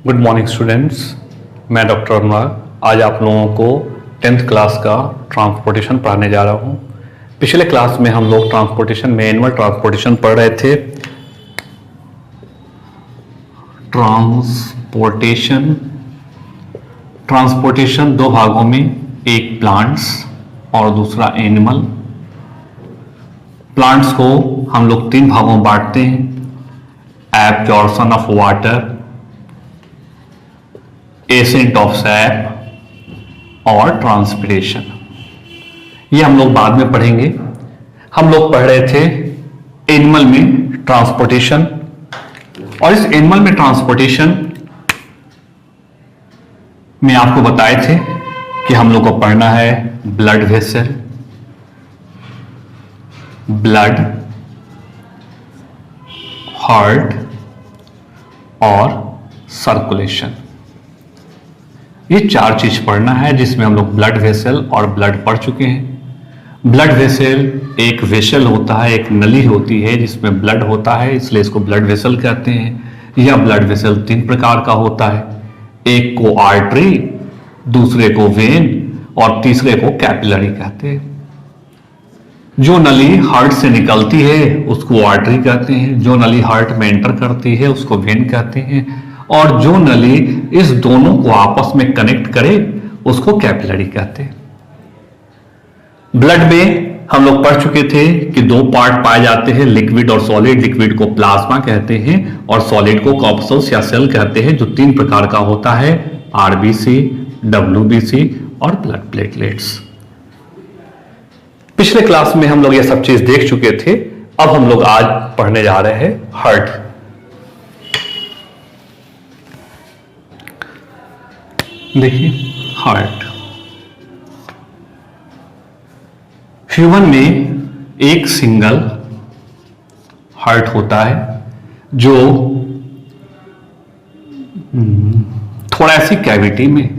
Good morning students, मैं doctor अनुराग आज आप लोगों को 10th क्लास का ट्रांसपोर्टेशन पढ़ाने जा रहा हूँ। पिछले क्लास में हम लोग ट्रांसपोर्टेशन में एनुअल ट्रांसपोर्टेशन पढ़ रहे थे। ट्रांसपोर्टेशन दो भागों में, एक प्लांट्स और दूसरा एनिमल। प्लांट्स को हम लोग तीन भागों में बांटते हैं: absorption of water, ascent of SAP और ट्रांसपिरेशन। ये हम लोग बाद में पढ़ेंगे। हम लोग पढ़ रहे थे एनिमल में ट्रांसपोर्टेशन, और इस एनिमल में ट्रांसपोर्टेशन में आपको बताए थे कि हम लोग को पढ़ना है ब्लड वेसल, ब्लड, हार्ट और सर्कुलेशन। ये चार चीज पढ़ना है, जिसमें हम लोग ब्लड वेसल और ब्लड पढ़ चुके हैं। ब्लड वेसल एक वेसल होता है, एक नली होती है जिसमें ब्लड होता है, इसलिए इसको ब्लड वेसल कहते हैं। यह ब्लड वेसल तीन प्रकार का होता है, एक को आर्टरी, दूसरे को वेन और तीसरे को कैपिलरी कहते हैं। जो नली हार्ट से निकलती है उसको आर्टरी कहते हैं, जो नली हार्ट में एंटर करती है उसको वेन कहते हैं, और जो नली इस दोनों को आपस में कनेक्ट करे उसको कैपिलरी कहते हैं। ब्लड में हम लोग पढ़ चुके थे कि दो पार्ट पाए जाते हैं, लिक्विड और सॉलिड। लिक्विड को प्लाज्मा कहते हैं और सॉलिड को कॉर्पसल्स या सेल कहते हैं, जो तीन प्रकार का होता है: आरबीसी, डब्ल्यूबीसी और ब्लड प्लेटलेट्स। पिछले क्लास में हम लोग ये सब चीज देख चुके थे। अब हम लोग आज पढ़ने जा रहे हैं हार्ट। देखिए, हार्ट ह्यूमन में एक सिंगल हार्ट होता है, जो थोरेसिक कैविटी में,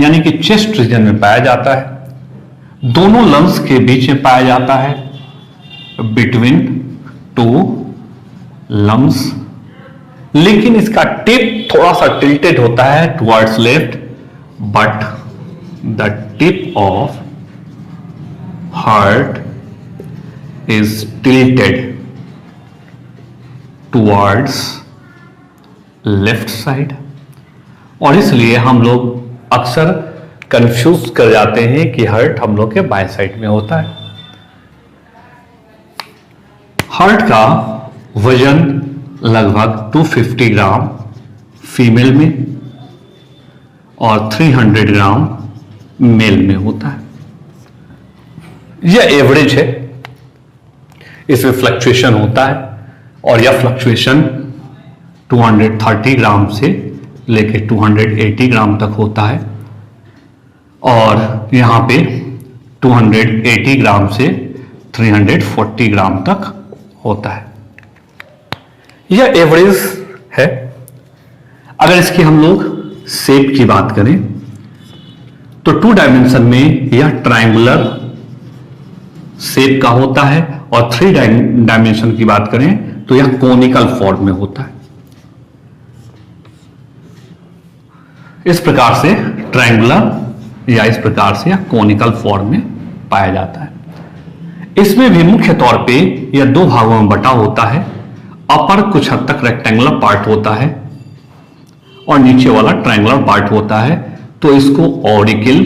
यानी कि चेस्ट रीजन में पाया जाता है। दोनों लंग्स के बीच में पाया जाता है, बिटवीन टू लंग्स। लेकिन इसका टिप थोड़ा सा टिल्टेड होता है towards left, but the tip of heart is tilted towards left side, और इसलिए हम लोग अक्सर कंफ्यूज कर जाते हैं कि हार्ट हम लोग के बाएं साइड में होता है। हार्ट का वजन लगभग 250 ग्राम फीमेल में और 300 ग्राम मेल में होता है। यह एवरेज है, इसमें फ्लक्चुएशन होता है, और यह फ्लक्चुएशन 230 ग्राम से लेके 280 ग्राम तक होता है, और यहां पे 280 ग्राम से 340 ग्राम तक होता है। यह एवरेज है। अगर इसकी हम लोग शेप की बात करें तो 2 डायमेंशन में यह ट्रायंगुलर शेप का होता है, और 3 डायमेंशन की बात करें तो यह कोनिकल फॉर्म में होता है। इस प्रकार से ट्रायंगुलर या इस प्रकार से यह कोनिकल फॉर्म में पाया जाता है। इसमें भी मुख्य तौर पे यह दो भागों में बटा होता है। अपर कुछ हद तक रेक्टेंगुलर पार्ट होता है और नीचे वाला ट्रायंगुलर पार्ट होता है, तो इसको ऑरिकल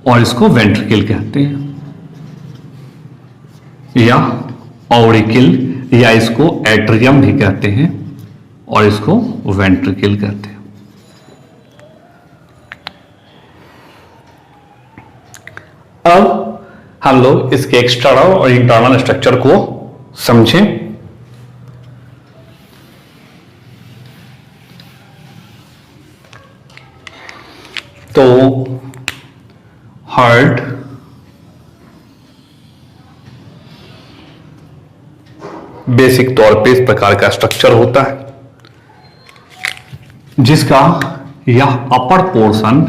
और इसको वेंट्रिकल कहते हैं, या ऑरिकल या इसको एट्रियम भी कहते हैं और इसको वेंट्रिकल कहते हैं। अब हम लोग इसके एक्सटर्नल और इंटरनल स्ट्रक्चर को समझें। तो हार्ट बेसिक तौर पे इस प्रकार का स्ट्रक्चर होता है, जिसका यह अपर पोर्शन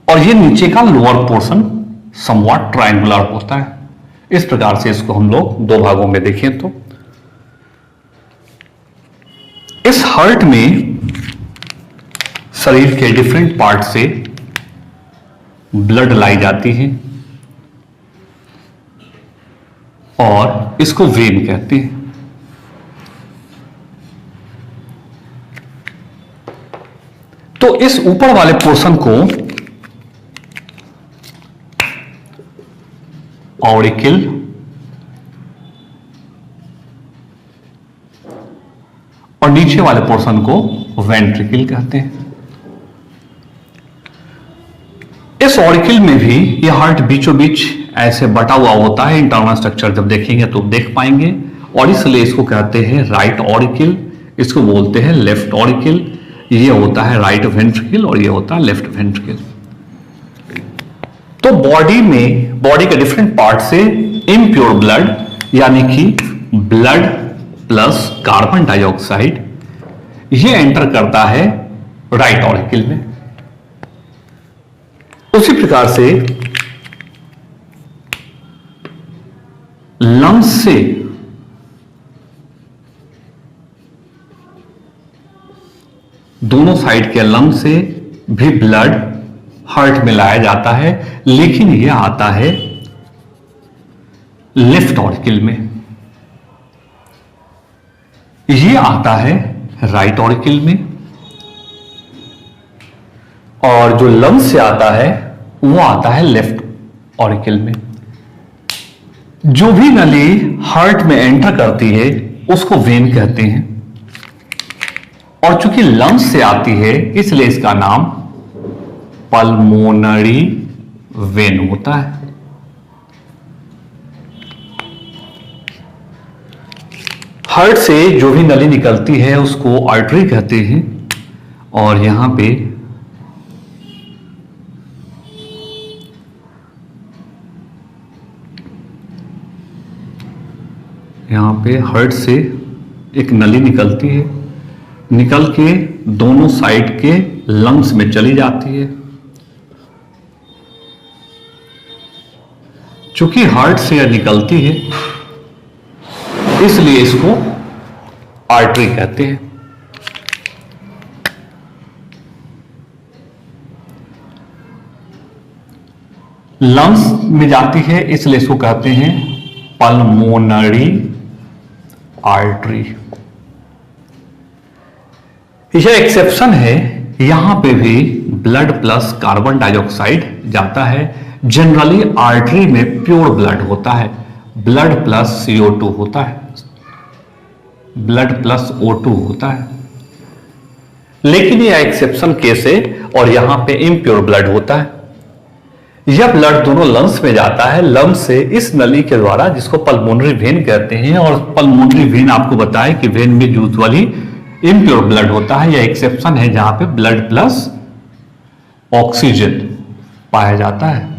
और ये नीचे का लोअर पोर्शन समवॉट ट्रायंगुलर होता है। इस प्रकार से इसको हम लोग दो भागों में देखें तो इस हार्ट में शरीर के डिफरेंट पार्ट से ब्लड लाई जाती है और इसको वेन कहते हैं। तो इस ऊपर वाले पोर्शन को ऑरिकल और नीचे वाले पोर्शन को वेंट्रिकल कहते हैं। इस ऑरिकल में भी यह हार्ट बीचों बीच ऐसे बटा हुआ होता है। इंटरनल स्ट्रक्चर जब देखेंगे तो देख पाएंगे और इसलिए इसको कहते हैं राइट ऑरिकल, इसको बोलते हैं लेफ्ट ऑरिकल। ये होता है राइट वेंट्रिकल और ये होता है लेफ्ट वेंट्रिकल। तो बॉडी के डिफरेंट पार्ट से इम्प्योर ब्लड यानी कि ब्लड प्लस कार्बन डाइऑक्साइड ये एंटर करता है राइट ऑरिकल में। उसी प्रकार से लंग्स से दोनों साइड के लंग से भी ब्लड हार्ट में लाया जाता है, लेकिन यह आता है लेफ्ट ऑरिकल में। यह आता है राइट ऑरिकल में और जो लंग से आता है वो आता है लेफ्ट ऑरिकल में। जो भी नली हार्ट में एंटर करती है उसको वेन कहते हैं और चूंकि लंग्स से आती है इसलिए इसका नाम पल्मोनरी वेन होता है। हार्ट से जो भी नली निकलती है उसको आर्टरी कहते हैं और यहां पे हार्ट से एक नली निकलती है, निकल के दोनों साइड के लंग्स में चली जाती है। चूंकि हार्ट से यह निकलती है इसलिए इसको आर्टरी कहते हैं। लंग्स में जाती है इसलिए इसको कहते हैं पल्मोनरी आर्टरी। यह एक्सेप्शन है, यहां पे भी ब्लड प्लस कार्बन डाइऑक्साइड जाता है। जनरली आर्टरी में प्योर ब्लड होता है, ब्लड प्लस CO2 होता है, ब्लड प्लस O2 होता है। लेकिन यह एक्सेप्शन केस है और यहां पे इम्प्योर ब्लड होता है। यह ब्लड दोनों लंग्स में जाता है, लंग्स से इस नली के द्वारा जिसको पल्मोनरी वेन कहते हैं। और पल्मोनरी वेन आपको बताया कि वेन में यूजुअली इम्प्योर ब्लड होता है। यह एक्सेप्शन है जहां पे ब्लड प्लस ऑक्सीजन पाया जाता है।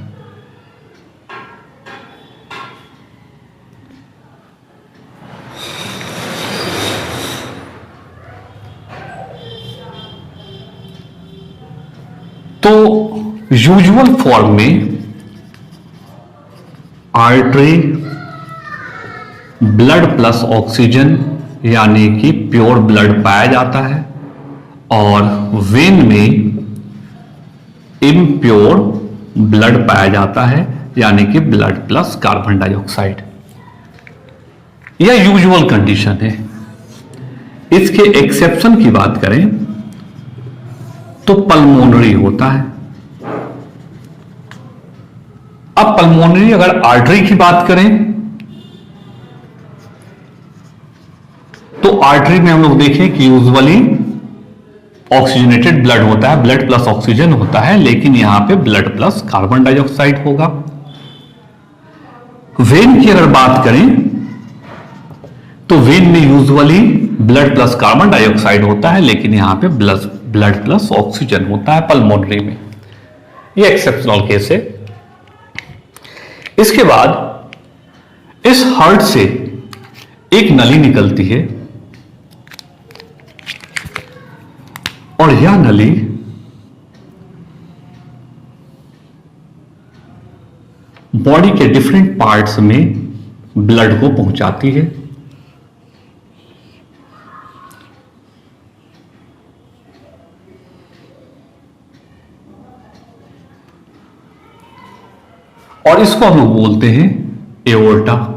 तो यूजुअल फॉर्म में आर्टरी ब्लड प्लस ऑक्सीजन यानी कि प्योर ब्लड पाया जाता है और वेन में इम्प्योर ब्लड पाया जाता है यानी कि ब्लड प्लस कार्बन डाइऑक्साइड। यह यूजुअल कंडीशन है। इसके एक्सेप्शन की बात करें तो पल्मोनरी होता है। अब पल्मोनरी अगर आर्टरी की बात करें तो आर्टरी में हम लोग देखें कि यूजुअली ऑक्सीजनेटेड ब्लड होता है, ब्लड प्लस ऑक्सीजन होता है, लेकिन यहां पे ब्लड प्लस कार्बन डाइऑक्साइड होगा। वेन की अगर बात करें तो वेन में usually blood plus carbon dioxide होता है, लेकिन यहां पे ब्लड प्लस ऑक्सीजन होता है पल्मोनरी में। यह एक्सेप्शनल केस है। इसके बाद इस हार्ट से एक नली निकलती है और यह नली बॉडी के डिफरेंट पार्ट्स में ब्लड को पहुंचाती है। और इसको हम लोग बोलते हैं एओर्टा।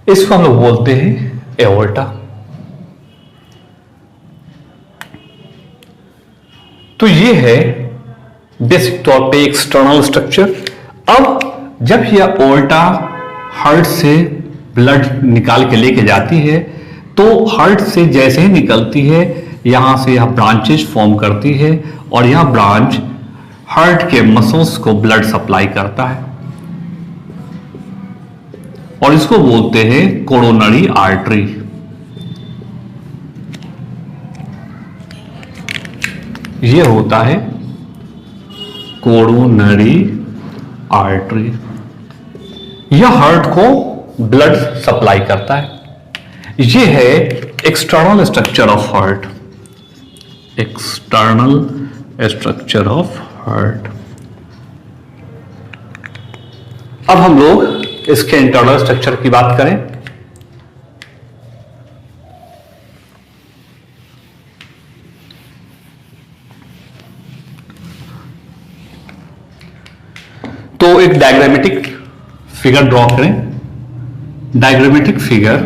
इसको हम लोग बोलते हैं एओर्टा। तो ये है बेसिक तौर पे एक्सटर्नल स्ट्रक्चर। अब जब यह एओर्टा हार्ट से ब्लड निकाल के लेके जाती है तो हार्ट से जैसे ही निकलती है यहां से यह ब्रांचेस फॉर्म करती है और यह ब्रांच हार्ट के मसल्स को ब्लड सप्लाई करता है और इसको बोलते हैं कोरोनरी आर्टरी। ये होता है कोरोनरी आर्टरी। यह हार्ट को ब्लड सप्लाई करता है। यह है external structure of heart. External structure of heart. अब हम लोग इसके इंटरनल स्ट्रक्चर की बात करें तो एक डायग्रामेटिक फिगर ड्रॉ करें। डायग्रामेटिक फिगर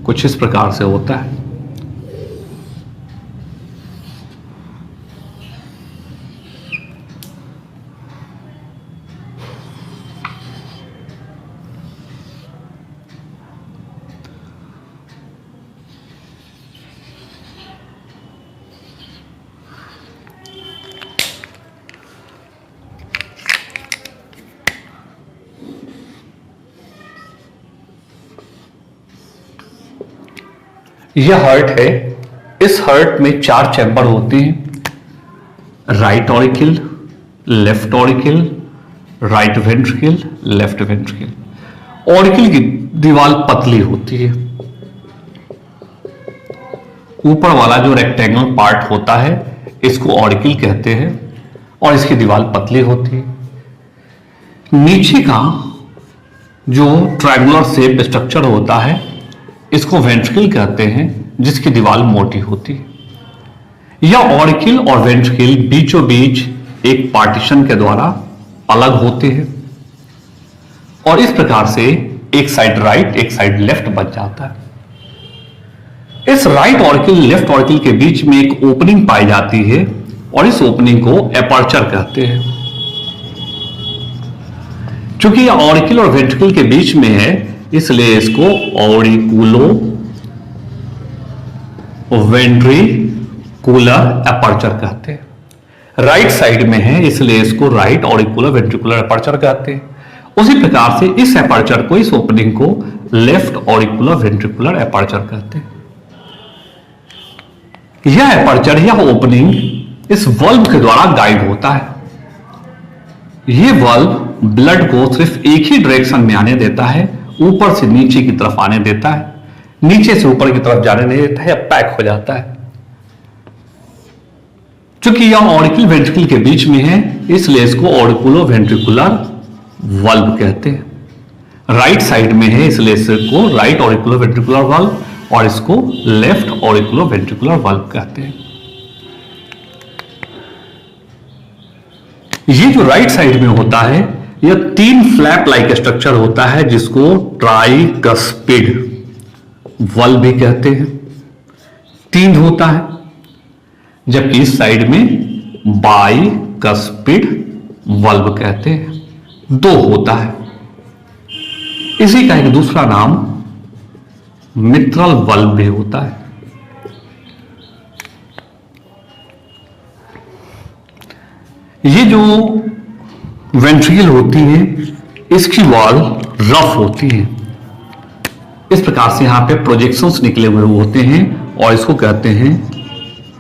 कुछ इस प्रकार से होता है। यह हार्ट है। इस हार्ट में 4 चैम्बर होते हैं, right auricle, left auricle, right ventricle, left ventricle. Auricle की दीवार पतली होती है। ऊपर वाला जो रेक्टेंगल पार्ट होता है इसको ऑरिकल कहते हैं और इसकी दीवार पतली होती है। नीचे का जो ट्रायंगुलर शेप स्ट्रक्चर होता है इसको वेंट्रिकल कहते हैं जिसकी दीवार मोटी होती है। यह ऑरिकल और वेंट्रिकल बीचों बीच एक पार्टीशन के द्वारा अलग होते हैं और इस प्रकार से एक साइड राइट एक साइड लेफ्ट बच जाता है। इस राइट ऑरिकल लेफ्ट ऑरिकल के बीच में एक ओपनिंग पाई जाती है और इस ओपनिंग को एपर्चर कहते हैं। चूंकि यह ऑरिकल और वेंट्रिकल के बीच में है इसलिए इसको ऑरिकुलो वेंट्रिकुलर एपर्चर कहते हैं। राइट साइड में है इसलिए इसको राइट ऑरिकुलर वेंट्रिकुलर एपर्चर कहते हैं। उसी प्रकार से इस एपर्चर को, इस ओपनिंग को लेफ्ट ऑरिकुलर वेंट्रिकुलर एपर्चर कहते हैं। यह एपर्चर, यह ओपनिंग इस वल्व के द्वारा गाइड होता है। यह वल्व ब्लड को सिर्फ एक ही डायरेक्शन में आने देता है, ऊपर से नीचे की तरफ आने देता है, नीचे से ऊपर की तरफ जाने नहीं देता है या पैक हो जाता है। चूंकि यह ऑरिकल वेंट्रिकल के बीच में है इसलिए इसको ऑरिकुलो वेंट्रिकुलर वल्व कहते हैं। राइट साइड में है इसलिए इसको राइट ऑरिकुलो वेंट्रिकुलर वल्व और इसको लेफ्ट ऑरिकुलो वेंट्रिकुलर वल्व कहते हैं। ये जो राइट साइड में होता है यह 3 फ्लैप लाइक स्ट्रक्चर होता है जिसको ट्राइकस्पिड वल्व भी कहते हैं। 3 होता है, जबकि इस साइड में बाइकस्पिड वल्व कहते हैं, 2 होता है। इसी का एक दूसरा नाम मिट्रल वल्व भी होता है। ये जो वेंट्रिकल होती है इसकी वॉल रफ होती है। इस प्रकार से यहां पे प्रोजेक्शंस निकले हुए होते हैं और इसको कहते हैं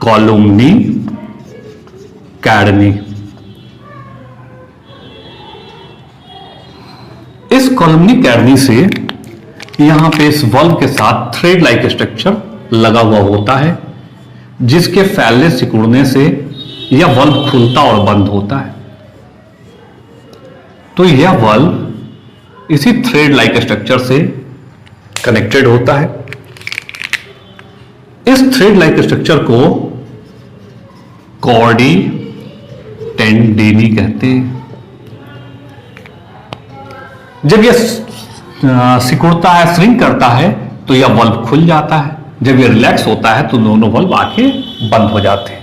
कॉलुमनी कैडनी। कोलमनी कैर्नी से यहां पे इस वल्व के साथ थ्रेड लाइक स्ट्रक्चर लगा हुआ होता है, जिसके फैलने सिकुड़ने से यह वल्व खुलता और बंद होता है। तो यह वल्व इसी थ्रेड लाइक स्ट्रक्चर से कनेक्टेड होता है। इस थ्रेड लाइक स्ट्रक्चर को कॉर्डी टेंडिनी कहते हैं। जब यह सिकुड़ता है, श्रिंक करता है, तो यह वल्व खुल जाता है। जब यह रिलैक्स होता है तो दोनों वल्व आके बंद हो जाते हैं।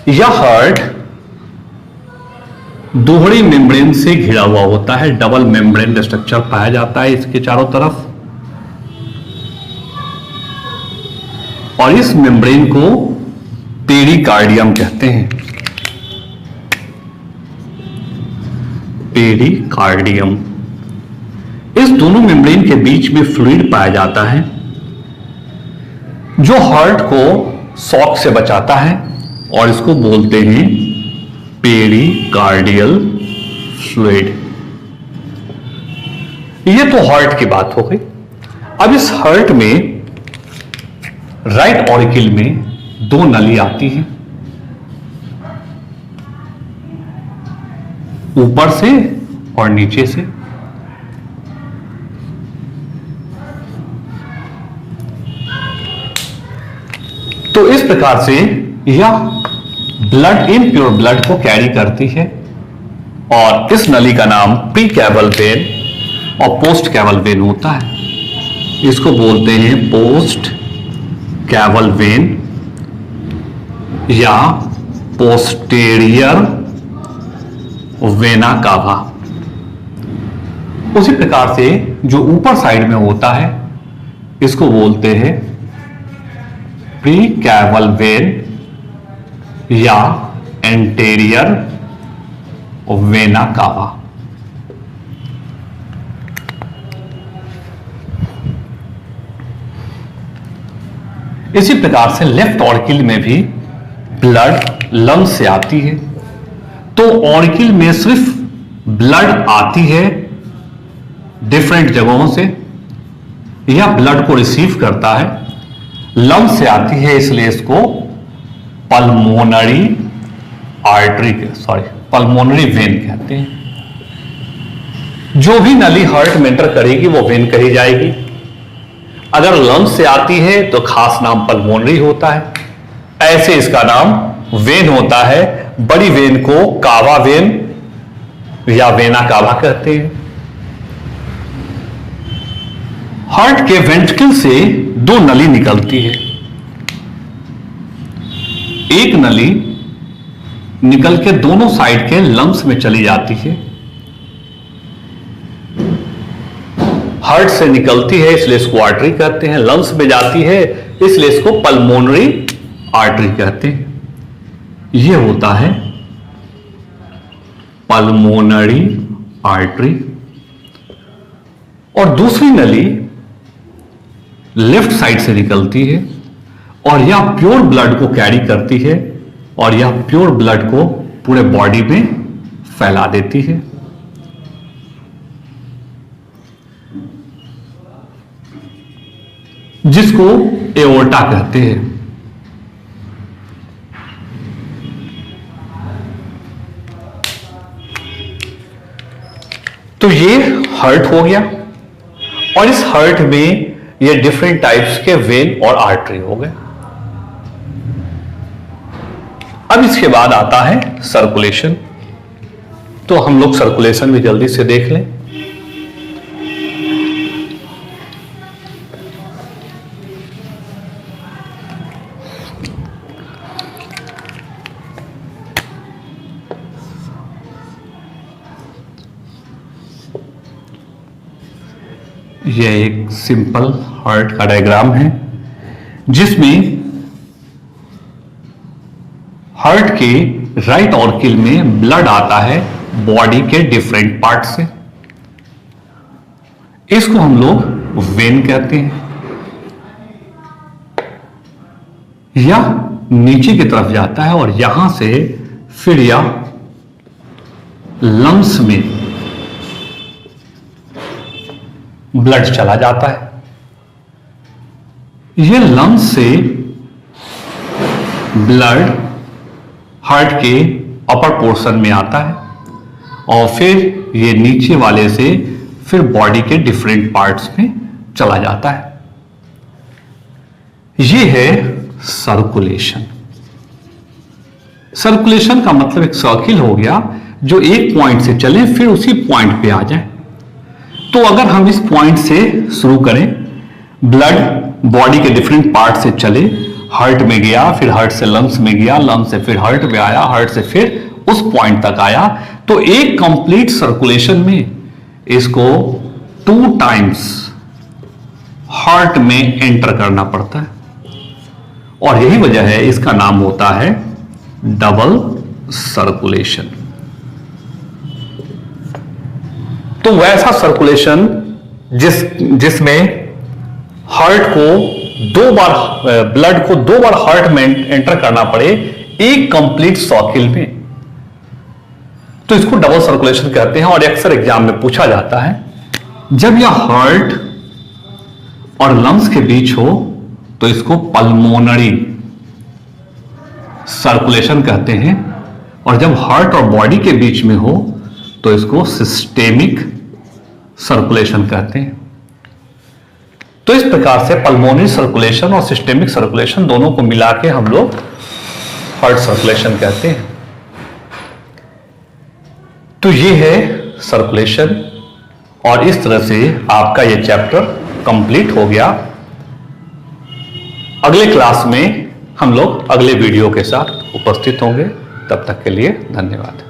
यह हार्ट दोहरी मेम्ब्रेन से घिरा हुआ होता है, डबल मेम्ब्रेन स्ट्रक्चर पाया जाता है इसके चारों तरफ, और इस मेम्ब्रेन को पेरिकार्डियम कहते हैं। पेरिकार्डियम। इस दोनों मेम्ब्रेन के बीच में फ्लूइड पाया जाता है जो हार्ट को शॉक से बचाता है, और इसको बोलते हैं पेरिकार्डियल फ्लूइड। यह तो हार्ट की बात हो गई। अब इस हार्ट में राइट ऑरिकल में दो नली आती है, ऊपर से और नीचे से। तो इस प्रकार से यह ब्लड, इम्प्योर ब्लड को कैरी करती है, और इस नली का नाम प्री कैवल वेन और पोस्ट कैवल वेन होता है। इसको बोलते हैं पोस्ट कैवल वेन या पोस्टेरियर वेना कावा। उसी प्रकार से जो ऊपर साइड में होता है इसको बोलते हैं प्री कैवल वेन या एंटेरियर वेना कावा। इसी प्रकार से लेफ्ट ऑरिकल में भी ब्लड लंग से आती है। तो ऑरिकल में सिर्फ ब्लड आती है डिफरेंट जगहों से, यह ब्लड को रिसीव करता है, लंग से आती है, इसलिए इसको पल्मोनरी आर्टरी, पल्मोनरी वेन कहते हैं। जो भी नली हार्ट में एंटर करेगी वो वेन कही जाएगी। अगर लंग से आती है तो खास नाम पल्मोनरी होता है, ऐसे इसका नाम वेन होता है। बड़ी वेन को कावा वेन या वेना कावा कहते हैं। हार्ट के वेंट्रिकल से दो नली निकलती है। एक नली निकल के दोनों साइड के लंग्स में चली जाती है। हार्ट से निकलती है इसलिए इसको आर्टरी कहते हैं, लंग्स में जाती है इसलिए इसको पल्मोनरी आर्टरी कहते हैं। यह होता है पल्मोनरी आर्टरी। और दूसरी नली लेफ्ट साइड से निकलती है और यह प्योर ब्लड को कैरी करती है, और यह प्योर ब्लड को पूरे बॉडी में फैला देती है। जिसको एओर्टा कहते हैं। तो ये हार्ट हो गया, और इस हार्ट में ये डिफरेंट टाइप्स के वेन और आर्टरी हो गए। अब इसके बाद आता है सर्कुलेशन। तो हम लोग सर्कुलेशन भी जल्दी से देख लें। यह एक सिंपल हार्ट का डायग्राम है जिसमें हार्ट के राइट ऑर्किल में ब्लड आता है बॉडी के डिफरेंट पार्ट से। इसको हम लोग वेन कहते हैं। यह नीचे की तरफ जाता है और यहां से फिर यह लंग्स में ब्लड चला जाता है। ये लंग्स से ब्लड हार्ट के अपर पोर्शन में आता है और फिर ये नीचे वाले से फिर बॉडी के डिफरेंट पार्ट्स में चला जाता है। ये है सर्कुलेशन। सर्कुलेशन का मतलब एक सर्किल हो गया जो एक पॉइंट से चले फिर उसी पॉइंट पे आ जाए। तो अगर हम इस पॉइंट से शुरू करें, ब्लड बॉडी के डिफरेंट पार्ट से चले, हार्ट में गया, फिर हार्ट से लंग्स में गया, लंग्स से फिर हार्ट में आया, हार्ट से फिर उस पॉइंट तक आया, तो एक कंप्लीट सर्कुलेशन में इसको 2 टाइम्स हार्ट में एंटर करना पड़ता है और यही वजह है इसका नाम होता है डबल सर्कुलेशन। तो वैसा सर्कुलेशन जिसमें हार्ट को 2 बार ब्लड को 2 बार हार्ट में एंटर करना पड़े एक कंप्लीट सर्किल में, तो इसको डबल सर्कुलेशन कहते हैं। और अक्सर एग्जाम में पूछा जाता है, जब यह हार्ट और लंग्स के बीच हो तो इसको पल्मोनरी सर्कुलेशन कहते हैं, और जब हार्ट और बॉडी के बीच में हो तो इसको सिस्टेमिक सर्कुलेशन कहते हैं। तो इस प्रकार से पल्मोनरी सर्कुलेशन और सिस्टेमिक सर्कुलेशन दोनों को मिला के हम लोग हार्ट सर्कुलेशन कहते हैं। तो ये है सर्कुलेशन और इस तरह से आपका ये चैप्टर कंप्लीट हो गया। अगले क्लास में हम लोग अगले वीडियो के साथ उपस्थित होंगे। तब तक के लिए धन्यवाद।